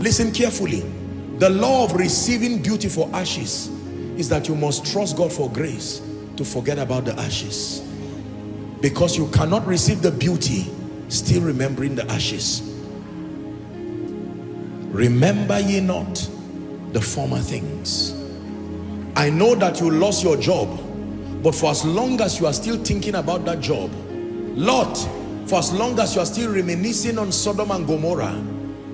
Listen carefully. The law of receiving beauty for ashes is that you must trust God for grace to forget about the ashes, because you cannot receive the beauty still remembering the ashes. Remember ye not the former things. I know that you lost your job, but for as long as you are still thinking about that job, Lot, for as long as you are still reminiscing on Sodom and Gomorrah,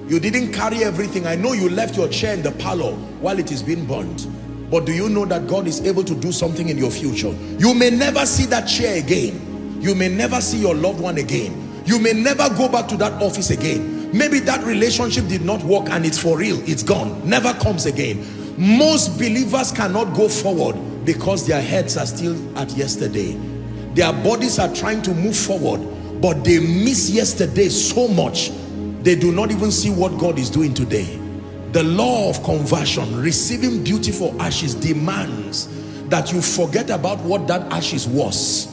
you didn't carry everything. I know you left your chair in the parlor while it is being burnt, but do you know that God is able to do something in your future? You may never see that chair again. You may never see your loved one again. You may never go back to that office again. Maybe that relationship did not work and it's for real, it's gone, never comes again. Most believers cannot go forward because their heads are still at yesterday. Their bodies are trying to move forward, but they miss yesterday so much, they do not even see what God is doing today. The law of conversion, receiving beauty for ashes, demands that you forget about what that ashes was.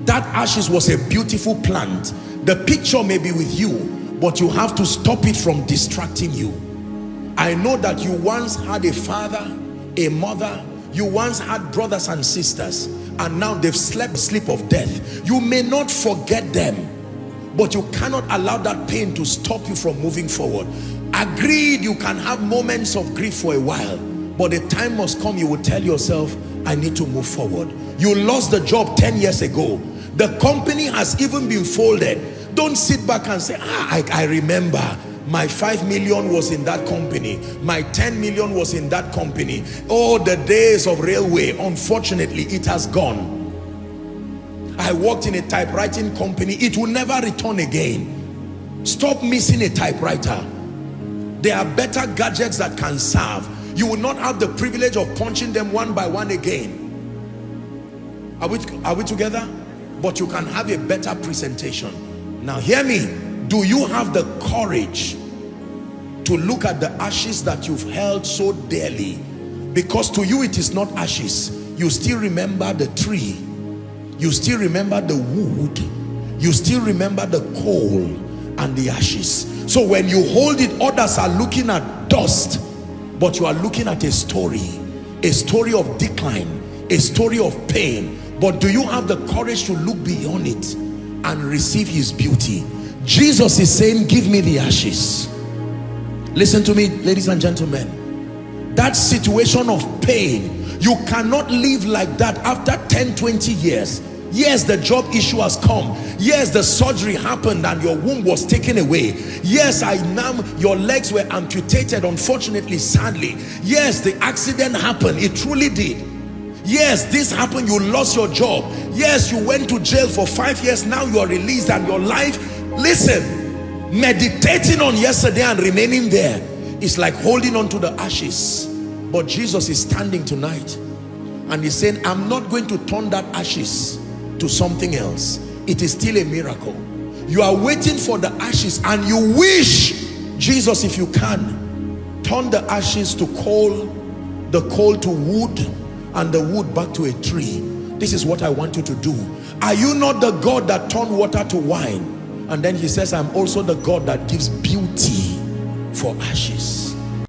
That ashes was a beautiful plant. The picture may be with you, but you have to stop it from distracting you. I know that you once had a father, a mother, you once had brothers and sisters, and now they've slept sleep of death. You may not forget them, but you cannot allow that pain to stop you from moving forward. Agreed, you can have moments of grief for a while, but the time must come you will tell yourself, I need to move forward. You lost the job 10 years ago. The company has even been folded. Don't sit back and say, I remember my 5 million was in that company, my 10 million was in that company. Oh, the days of railway, unfortunately it has gone. I worked in a typewriting company, it will never return again. Stop missing a typewriter. There are better gadgets that can serve. You will not have the privilege of punching them one by one again. Are we together? But you can have a better presentation. Now hear me. Do you have the courage to look at the ashes that you've held so dearly? Because to you it is not ashes. You still remember the tree. You still remember the wood. You still remember the coal and the ashes. So when you hold it, others are looking at dust, but you are looking at a story of decline, a story of pain. But do you have the courage to look beyond it and receive his beauty? Jesus is saying, give me the ashes. Listen to me, ladies and gentlemen. That situation of pain, you cannot live like that after 10-20 years. Yes, the job issue has come. Yes, the surgery happened and your womb was taken away. Yes, your legs were amputated, unfortunately, sadly. Yes, the accident happened. It truly did. Yes, this happened. You lost your job. Yes, you went to jail for 5 years. Now you are released and your life, listen, meditating on yesterday and remaining there is like holding on to the ashes. But Jesus is standing tonight and he's saying, I'm not going to turn that ashes to something else. It is still a miracle. You are waiting for the ashes and you wish, Jesus, if you can, turn the ashes to coal, the coal to wood, and the wood back to a tree. This is what I want you to do. Are you not the God that turned water to wine? And then he says, I'm also the God that gives beauty for ashes.